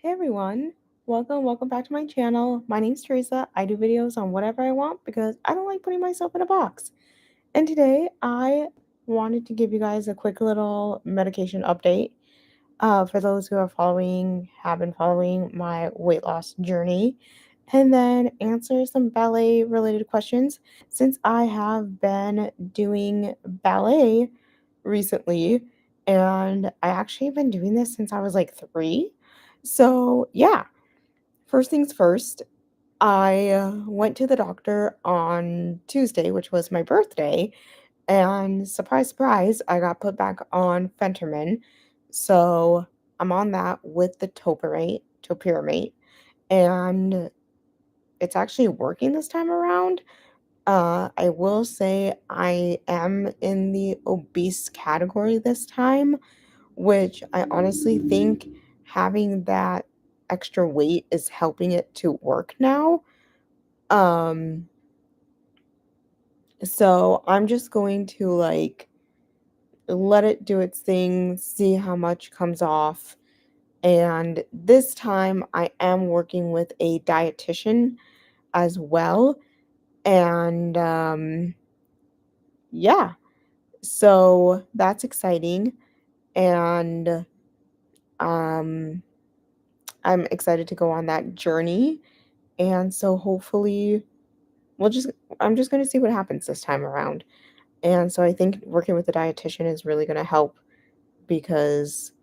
Hey everyone, welcome back to my channel. My name's Teresa. I do videos on whatever I want because I don't like putting myself in a box. And today I wanted to give you guys a quick little medication update. For those who have been following my weight loss journey, and then answer some ballet related questions since I have been doing ballet recently, and I actually have been doing this since I was like 3. So, yeah, first things first, I went to the doctor on Tuesday, which was my birthday, and surprise, surprise, I got put back on phentermine. So, I'm on that with the topiramate, and it's actually working this time around. I will say I am in the obese category this time, which I honestly think having that extra weight is helping it to work now. Um, so I'm just going to let it do its thing, see how much comes off. And this time I am working with a dietitian as well. And yeah, so that's exciting. And um, I'm excited to go on that journey. And so hopefully we'll just I'm just going to see what happens this time around. And so I think working with a dietitian is really going to help because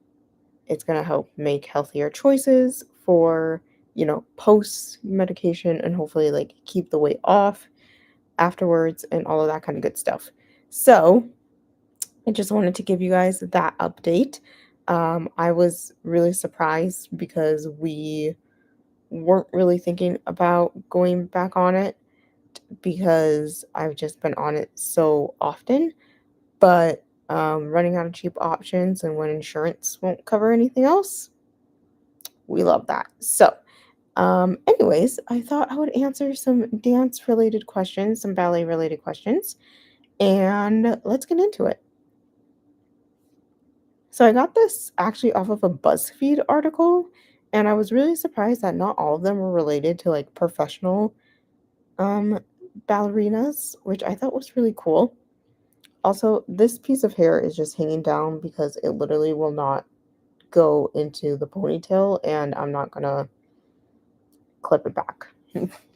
it's going to help make healthier choices for, post medication and hopefully keep the weight off afterwards and all of that kind of good stuff. So, I just wanted to give you guys that update. I was really surprised because we weren't really thinking about going back on it because I've just been on it so often. But running out of cheap options and when insurance won't cover anything else, we love that. So, anyways, I thought I would answer some dance related questions, some ballet related questions, and let's get into it. So, I got this actually off of a BuzzFeed article, and I was really surprised that not all of them were related to professional um, ballerinas, which I thought was really cool. Also, this piece of hair is just hanging down because it literally will not go into the ponytail, and I'm not gonna clip it back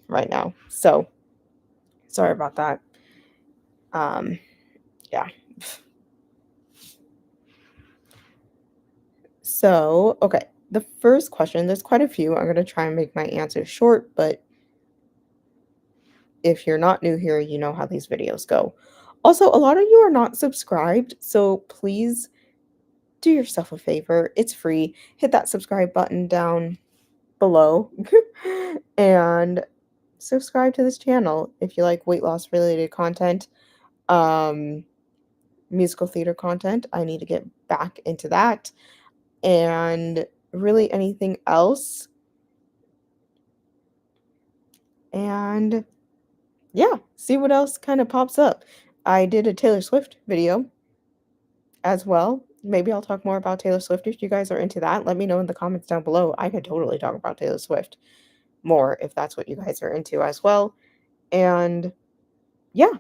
right now. So, sorry about that. Um, yeah. So, okay. The first question, there's quite a few. I'm gonna try and make my answers short, but if you're not new here, you know how these videos go. Also, a lot of you are not subscribed, so please do yourself a favor. It's free. Hit that subscribe button down below and subscribe to this channel if you like weight loss related content, um, musical theater content. I need to get back into that, and really anything else. And yeah, see what else kind of pops up. I did a Taylor Swift video as well. Maybe I'll talk more about Taylor Swift if you guys are into that. Let me know in the comments down below. I could totally talk about Taylor Swift more if that's what you guys are into as well. And yeah,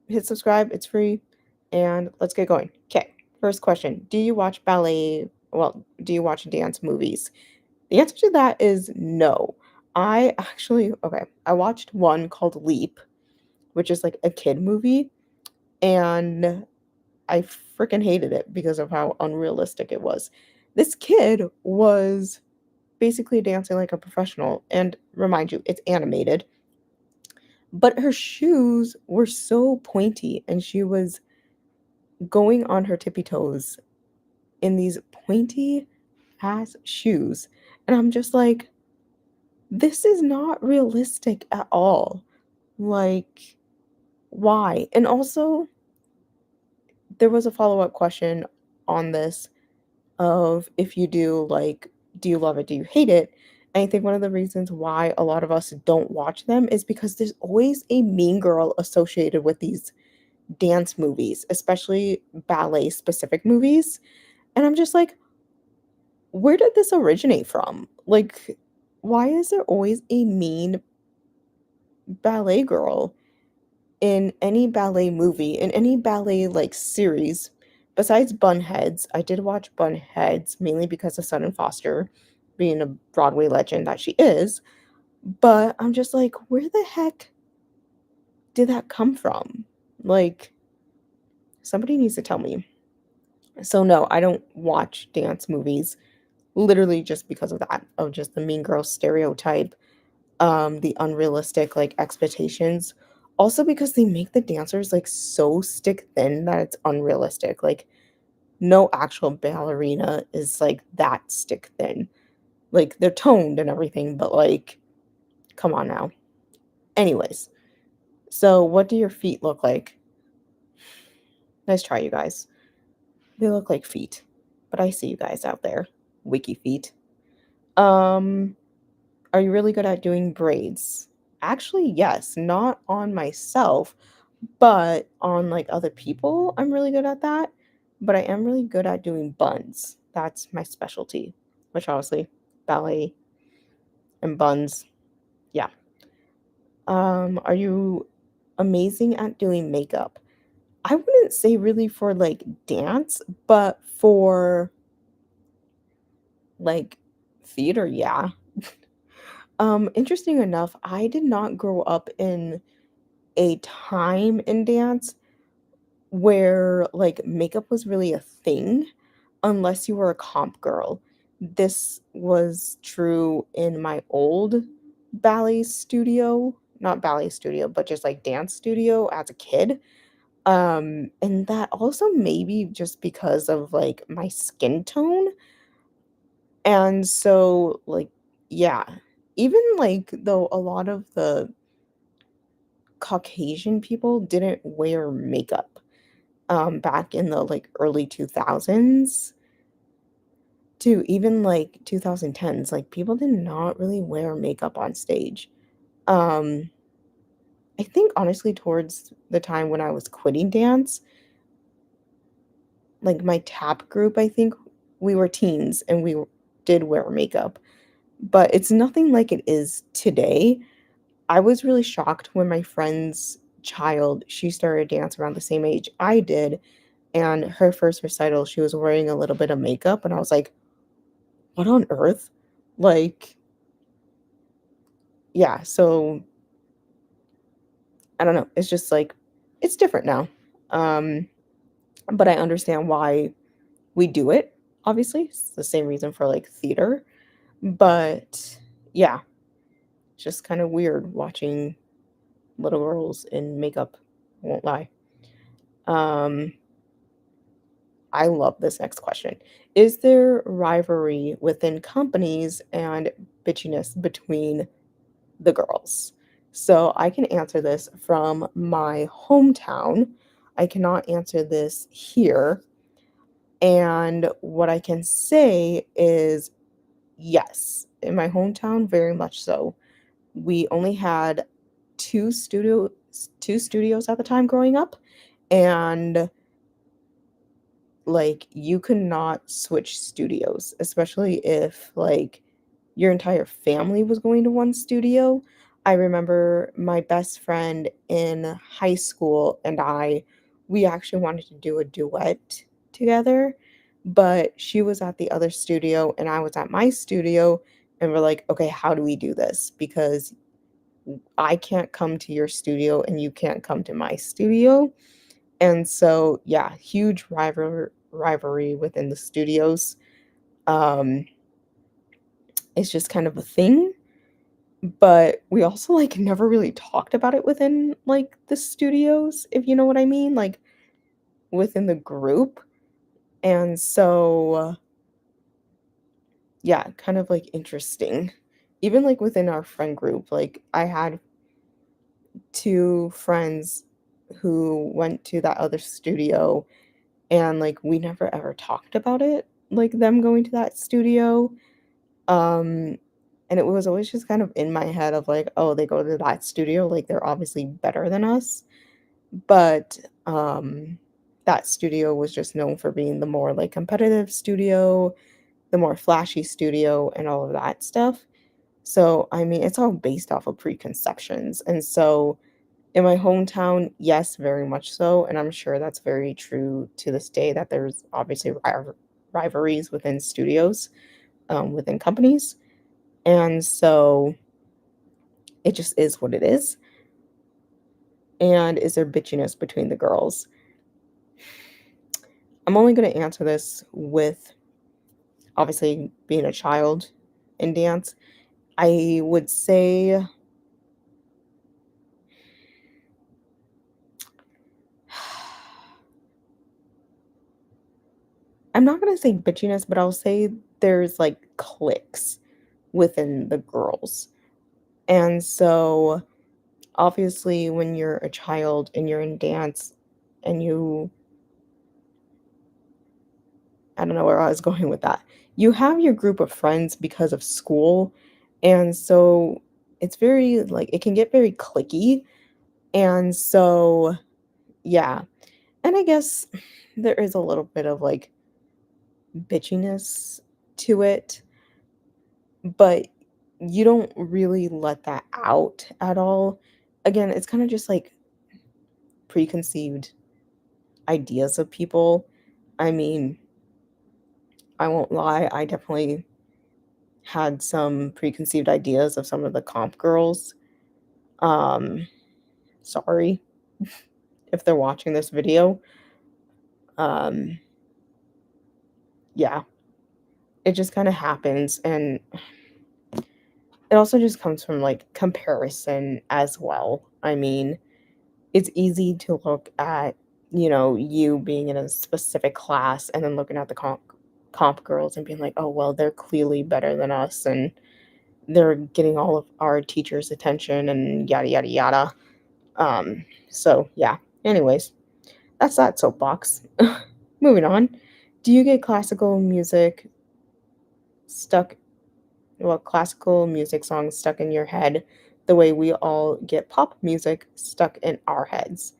hit subscribe. It's free. And let's get going. Okay, first question. Do you watch ballet? Well, do you watch dance movies? The answer to that is no. I watched one called Leap, which is like a kid movie, and I freaking hated it because of how unrealistic it was. This kid was basically dancing like a professional, and remind you, it's animated, but her shoes were so pointy, and she was going on her tippy toes in these pointy ass shoes. And I'm just like, this is not realistic at all. Like, why? And also, there was a follow up question on this of if you do, do you love it? Do you hate it? And I think one of the reasons why a lot of us don't watch them is because there's always a mean girl associated with these dance movies, especially ballet specific movies. And I'm just like, where did this originate from? Like, why is there always a mean ballet girl in any ballet movie, in any ballet, like, series? Besides Bunheads, I did watch Bunheads mainly because of Sutton Foster being a Broadway legend that she is, but I'm just like, where the heck did that come from? Like, somebody needs to tell me. So, no, I don't watch dance movies literally just because of that, of just the mean girl stereotype, the unrealistic, like, expectations. Also because they make the dancers, like, so stick thin that it's unrealistic. Like, no actual ballerina is, like, that stick thin. Like, they're toned and everything, but, like, come on now. Anyways, so what do your feet look like? Nice try, you guys. They look like feet, but I see you guys out there. Wiki feet. Um, are you really good at doing braids? Actually, yes, not on myself, but on like other people, I'm really good at that. But I am really good at doing buns. That's my specialty, which obviously ballet and buns. Yeah. Are you amazing at doing makeup? I wouldn't say really for like dance, but for like theater, yeah. Interesting enough, I did not grow up in a time in dance where like makeup was really a thing unless you were a comp girl. This was true in my old ballet studio, not ballet studio, but just like dance studio as a kid. And that also maybe just because of like my skin tone. And so like yeah, even like though a lot of the Caucasian people didn't wear makeup back in the like early 2000s to even like 2010s, like people did not really wear makeup on stage. Um I think honestly towards the time when I was quitting dance, like my tap group, I think we were teens and did wear makeup, but it's nothing like it is today. I was really shocked when my friend's child, she started dance around the same age I did, and her first recital, she was wearing a little bit of makeup, and I was like, "What on earth?" Like, yeah, so I don't know. It's just like it's different now. Um, but I understand why we do it, obviously. It's the same reason for like theater. But yeah, it's just kind of weird watching little girls in makeup. Won't lie. Um, I love this next question. Is there rivalry within companies and bitchiness between the girls? So I can answer this from my hometown. I cannot answer this here. And what I can say is yes, in my hometown, very much so. We only had two studio two studios at the time growing up, and like you could not switch studios, especially if like your entire family was going to one studio. I remember my best friend in high school and we actually wanted to do a duet together, but she was at the other studio and I was at my studio, and we're like, okay, how do we do this? Because I can't come to your studio and you can't come to my studio. And so, yeah, huge rivalry within the studios. Um, it's just kind of a thing, but we also like never really talked about it within like the studios, if you know what I mean, like within the group. And so, yeah, kind of like interesting. Even like within our friend group, like I had two friends who went to that other studio, and like we never ever talked about it, like them going to that studio. Um, and it was always just kind of in my head of like, oh, they go to that studio, like they're obviously better than us. But that studio was just known for being the more like competitive studio. the more flashy studio and all of that stuff. So, I mean, it's all based off of preconceptions. And so, in my hometown, yes, very much so. And I'm sure that's very true to this day that there's obviously rivalries within studios, within companies. And so, it just is what it is. And is there bitchiness between the girls? I'm only going to answer this with obviously being a child in dance. I would say I'm not gonna say bitchiness, but I'll say there's like cliques within the girls. And so obviously when you're a child and you're in dance and you I don't know where I was going with that. You have your group of friends because of school. And so it's very like it can get very clicky. And so yeah. And I guess there is a little bit of like bitchiness to it, but you don't really let that out at all. Again, it's kind of just like preconceived ideas of people. I mean, I won't lie, I definitely had some preconceived ideas of some of the comp girls. Um, sorry if they're watching this video. Um, yeah, it just kind of happens and it also just comes from like comparison as well. I mean, it's easy to look at, you being in a specific class and then looking at the comp girls and being like, "Oh, well, they're clearly better than us and they're getting all of our teachers' attention and yada yada yada." So yeah. Anyways, that's that soapbox. Moving on. Do you get stuck classical music songs stuck in your head the way we all get pop music stuck in our heads?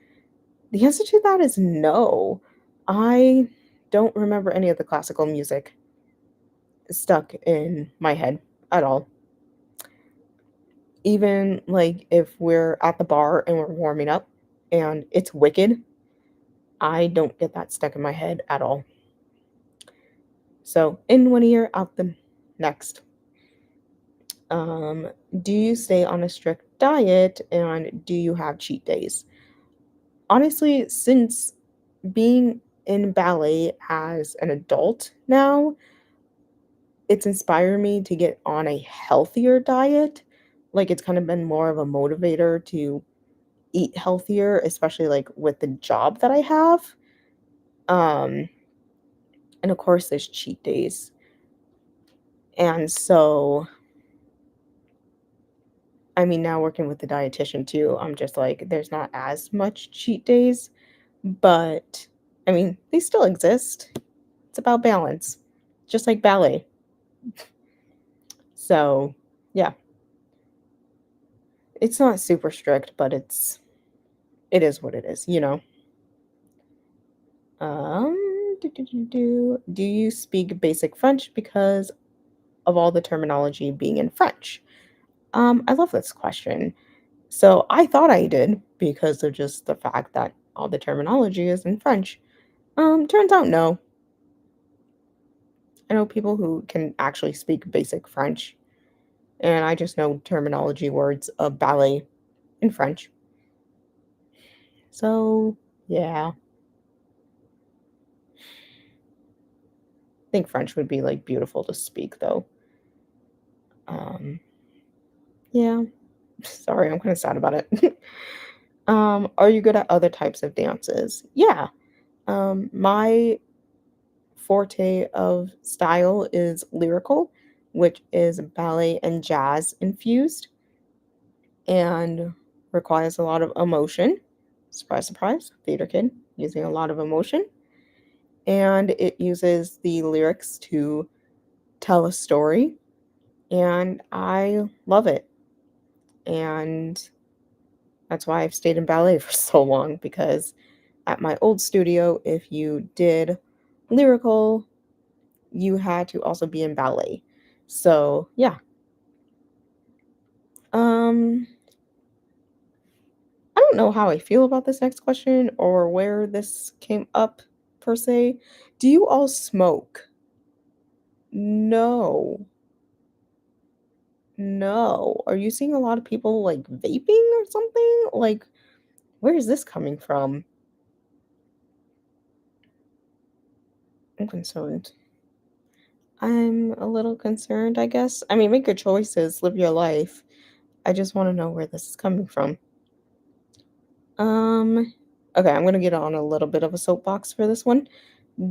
The answer to that is no. I don't remember any of the classical music stuck in my head at all. Even like if we're at the bar and we're warming up and it's wicked, I don't get that stuck in my head at all. So, in one ear, out the next. Um, do you stay on a strict diet and do you have cheat days? Honestly, since being in ballet as an adult now, it's inspired me to get on a healthier diet. Like, it's kind of been more of a motivator to eat healthier, especially, like, with the job that I have. Um, and of course, there's cheat days. And so, I mean, now working with the dietitian too, I'm just like, there's not as much cheat days, but I mean, they still exist. It's about balance, just like ballet. So, yeah, it's not super strict, but it is what it is. Do you speak basic French because of all the terminology being in French? I love this question. So I thought I did because of just the fact that all the terminology is in French. Turns out no. I know people who can actually speak basic French, and I just know terminology words of ballet in French. So yeah, I think French would be like beautiful to speak though. Um, yeah. Sorry, I'm kind of sad about it. Are you good at other types of dances? Yeah. My forte of style is lyrical, which is ballet and jazz infused and requires a lot of emotion. Surprise, surprise, theater kid using a lot of emotion. And it uses the lyrics to tell a story. And I love it. And that's why I've stayed in ballet for so long because at my old studio, if you did lyrical, you had to also be in ballet. So, yeah. Um, I don't know how I feel about this next question or where this came up per se. Do you all smoke? No. No. Are you seeing a lot of people like vaping or something? Like, where is this coming from? I'm concerned. I'm a little concerned, I guess. I mean, make your choices, live your life. I just want to know where this is coming from. Um, okay, I'm gonna get on a little bit of a soapbox for this one.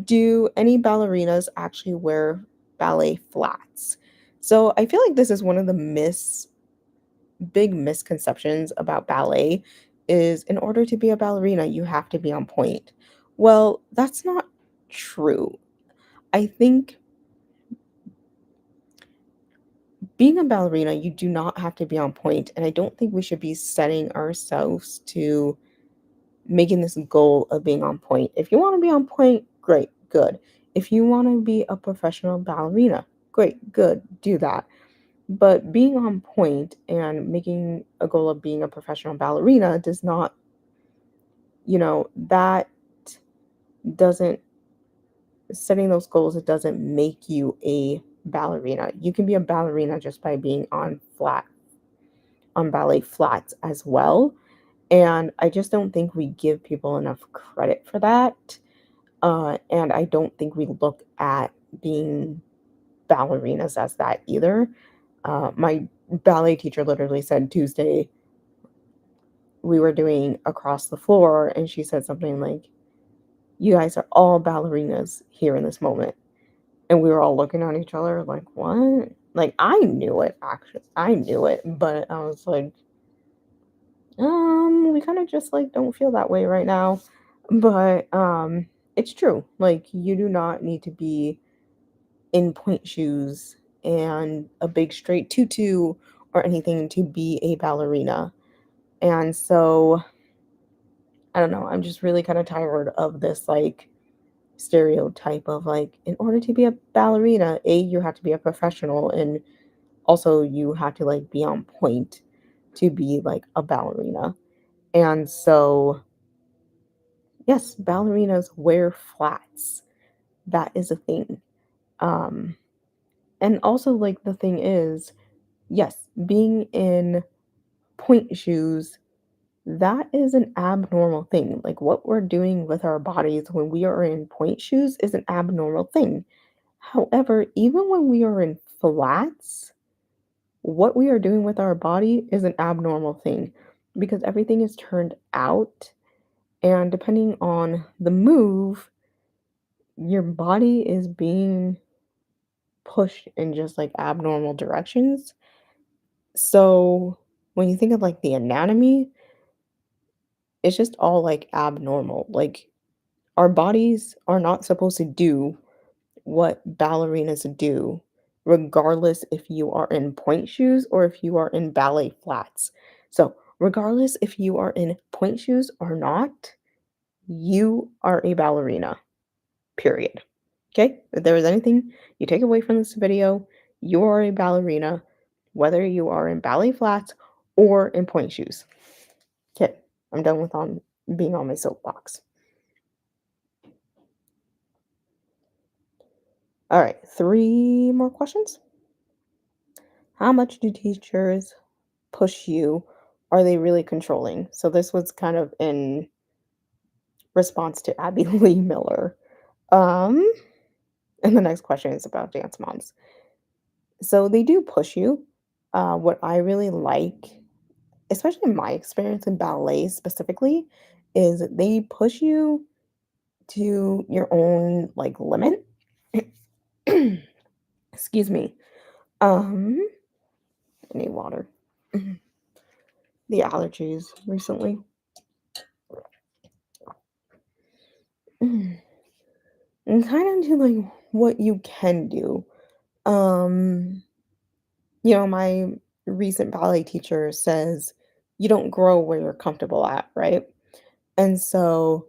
Do any ballerinas actually wear ballet flats? So I feel like this is one of the big misconceptions about ballet is in order to be a ballerina, you have to be on point. Well, that's not true. I think being a ballerina, you do not have to be on point, and I don't think we should be setting ourselves to making this goal of being on point. If you want to be on point, great, good. If you want to be a professional ballerina, great, good, do that. But being on point and making a goal of being a professional ballerina does not, that doesn't, setting those goals, it doesn't make you a ballerina. You can be a ballerina just by being on ballet flats as well. And I just don't think we give people enough credit for that. And I don't think we look at being ballerinas as that either. My ballet teacher literally said Tuesday we were doing across the floor, and she said something like, "You guys are all ballerinas here in this moment." And we were all looking at each other like, "What?" Like, I knew it, actually. I knew it, but I was like, we kind of just like don't feel that way right now. But it's true. Like, you do not need to be in point shoes and a big straight tutu or anything to be a ballerina. And so, I don't know, I'm just really kind of tired of this like stereotype of like, in order to be a ballerina, A, you have to be a professional, and also you have to like be on point to be like a ballerina. And so, yes, ballerinas wear flats. That is a thing. Um, and also, like, the thing is, yes, being in point shoes, that is an abnormal thing. Like, what we're doing with our bodies when we are in point shoes is an abnormal thing. However, even when we are in flats, what we are doing with our body is an abnormal thing because everything is turned out. And depending on the move, your body is being pushed in just like abnormal directions. So when you think of like the anatomy, it's just all like abnormal. Like our bodies are not supposed to do what ballerinas do, regardless if you are in point shoes or if you are in ballet flats. So, regardless if you are in point shoes or not, you are a ballerina, period. Okay? If there is anything you take away from this video, you are a ballerina, whether you are in ballet flats or in point shoes. Okay, I'm done with on being on my soapbox. All right, three more questions. How much do teachers push you? Are they really controlling? So this was kind of in response to Abby Lee Miller. Um, and the next question is about dance moms. So they do push you. What I really like, especially in my experience in ballet specifically, is they push you to your own like limit. Excuse me. Um, I need water. The allergies recently. And kind of to like what you can do. Um, my recent ballet teacher says you don't grow where you're comfortable at, right? And so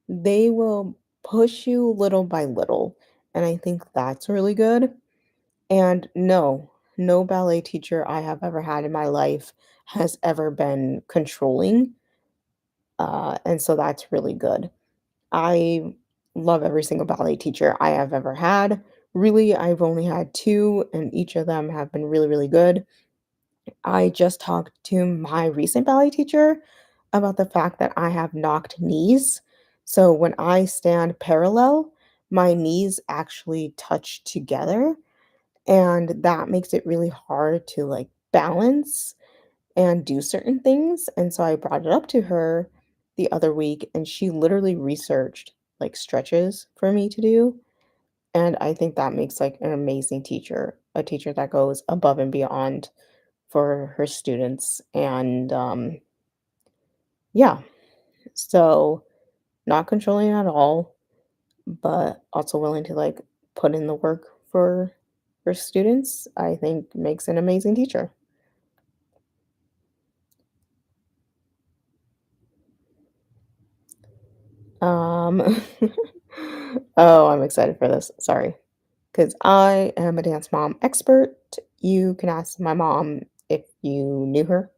they will push you little by little. and I think that's really good. And no, no ballet teacher I have ever had in my life has ever been controlling, and so that's really good. I love every single ballet teacher I have ever had. Really, I've only had 2, and each of them have been really, really good. I just talked to my recent ballet teacher about the fact that I have knocked knees. So when I stand parallel, my knees actually touch together, and that makes it really hard to like balance and do certain things. And so I brought it up to her the other week, and she literally researched like stretches for me to do. And I think that makes like an amazing teacher, a teacher that goes above and beyond for her students. And yeah, so not controlling at all, but also willing to like put in the work for her students, I think makes an amazing teacher. Um, oh, I'm excited for this. Sorry. Because I am a dance mom expert. You can ask my mom if you knew her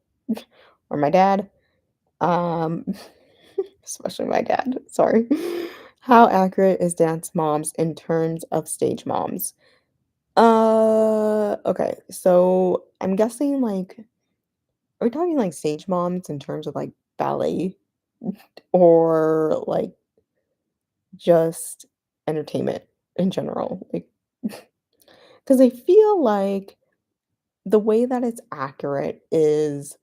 or my dad. Um, especially my dad. Sorry. How accurate is dance moms in terms of stage moms? Okay. So I'm guessing like, are we talking like stage moms in terms of like ballet or like just entertainment in general? Like, because I feel like the way that it's accurate is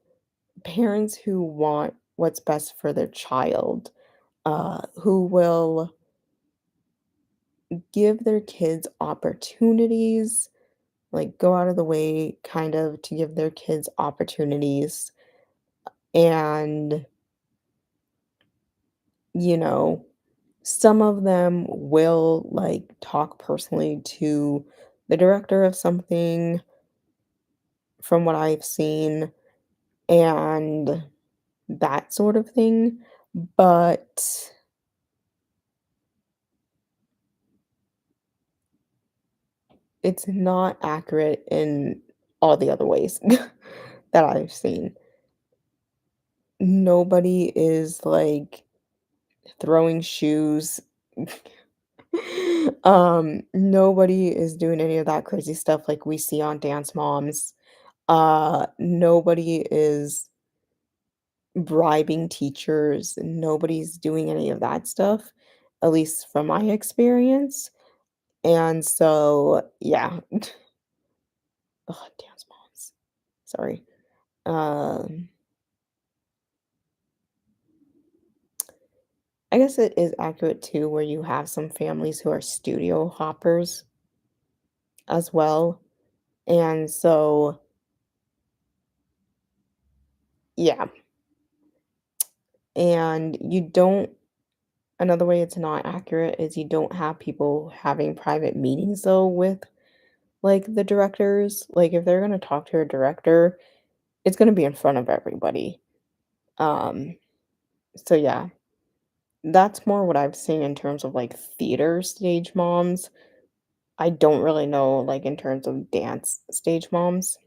parents who want what's best for their child, who will give their kids opportunities, like go out of the way kind of to give their kids opportunities. And, you know, some of them will like talk personally to the director of something from what I've seen and that sort of thing. But it's not accurate in all the other ways that I've seen. Nobody is, like, throwing shoes. Nobody is doing any of that crazy stuff like we see on Dance Moms. Nobody is bribing teachers. Nobody's doing any of that stuff, at least from my experience, and so, yeah. Ugh, Dance Moms. Sorry. Um, I guess it is accurate too, where you have some families who are studio hoppers as well. And so, yeah. And you don't, another way it's not accurate is you don't have people having private meetings though with like the directors. Like if they're going to talk to a director, it's going to be in front of everybody. Um, so yeah, that's more what I've seen in terms of like theater stage moms. I don't really know, like, in terms of dance stage moms.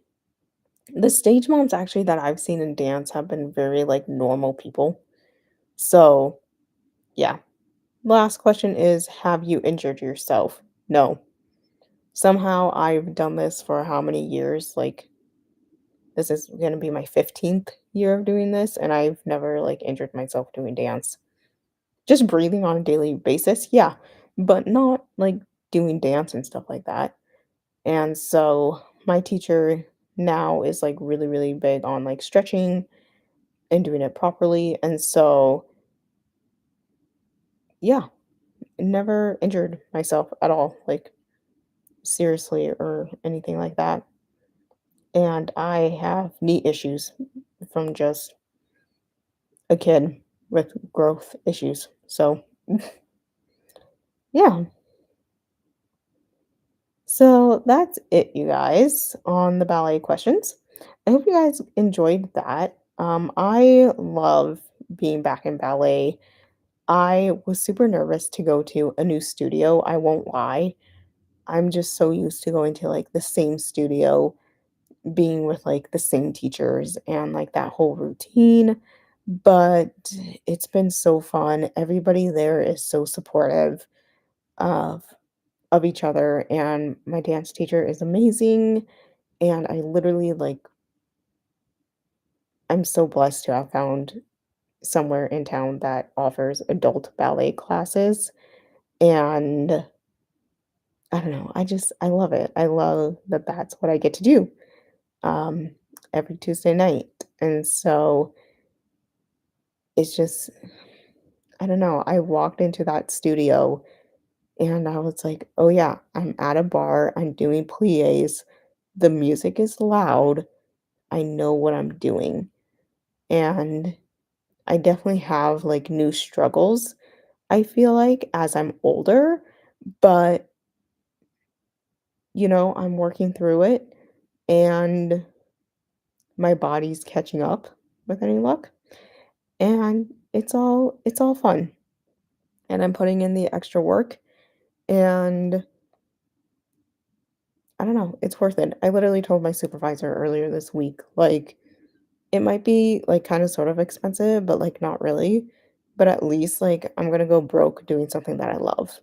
The stage moms actually that I've seen in dance have been very, like, normal people. So, yeah. Last question is, have you injured yourself? No. Somehow I've done this for how many years? Like, this is gonna be my 15th year of doing this, and I've never, like, injured myself doing dance. Just breathing on a daily basis, yeah, but not, like, doing dance and stuff like that. And so my teacher now is like really, really big on like stretching and doing it properly. And so, yeah, never injured myself at all, like seriously or anything like that. And I have knee issues from just a kid with growth issues. So, yeah. So that's it, you guys, on the ballet questions. I hope you guys enjoyed that. I love being back in ballet. I was super nervous to go to a new studio, I won't lie. I'm just so used to going to like the same studio, being with like the same teachers and like that whole routine. But it's been so fun. Everybody there is so supportive of each other, and my dance teacher is amazing. And I literally like I'm so blessed to have found somewhere in town that offers adult ballet classes. And I don't know, I love it. I love that that's what I get to do um every Tuesday night. And so it's just I don't know, I walked into that studio and I was like, "Oh yeah, I'm at a bar, I'm doing pliés. The music is loud. I know what I'm doing." And I definitely have like new struggles, I feel like, as I'm older, but I'm working through it and my body's catching up with any luck. And it's all fun. And I'm putting in the extra work and I don't know, it's worth it. I literally told my supervisor earlier this week, like, it might be like kind of sort of expensive, but like not really. But at least like I'm gonna go broke doing something that I love.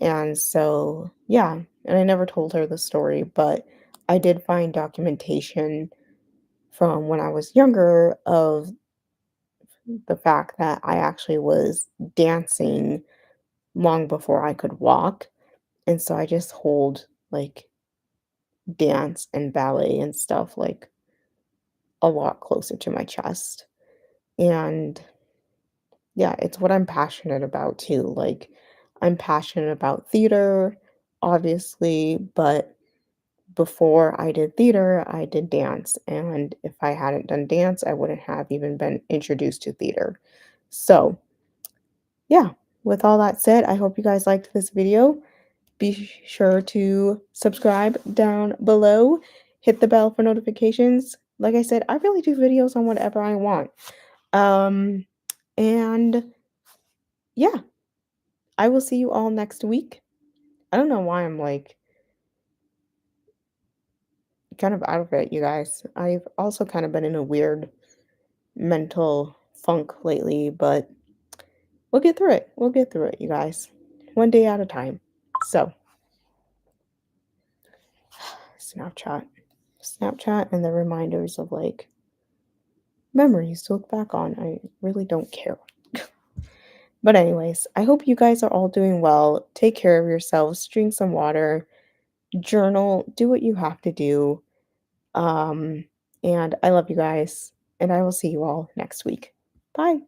And so, yeah, and I never told her the story, but I did find documentation from when I was younger of the fact that I actually was dancing long before I could walk. And so I just hold like dance and ballet and stuff like a lot closer to my chest. And yeah, it's what I'm passionate about too. Like, I'm passionate about theater, obviously, but before I did theater, I did dance. And if I hadn't done dance, I wouldn't have even been introduced to theater. So, yeah, with all that said, I hope you guys liked this video. Be sure to subscribe down below, hit the bell for notifications. Like I said, I really do videos on whatever I want. Um, and yeah, I will see you all next week. I don't know why I'm like kind of out of it, you guys. I've also kind of been in a weird mental funk lately, but we'll get through it. We'll get through it, you guys. One day at a time. So, Snapchat. Snapchat and the reminders of like memories to look back on. I really don't care. But, anyways, I hope you guys are all doing well. Take care of yourselves, drink some water, journal, do what you have to do. Um, and I love you guys, and I will see you all next week. Bye.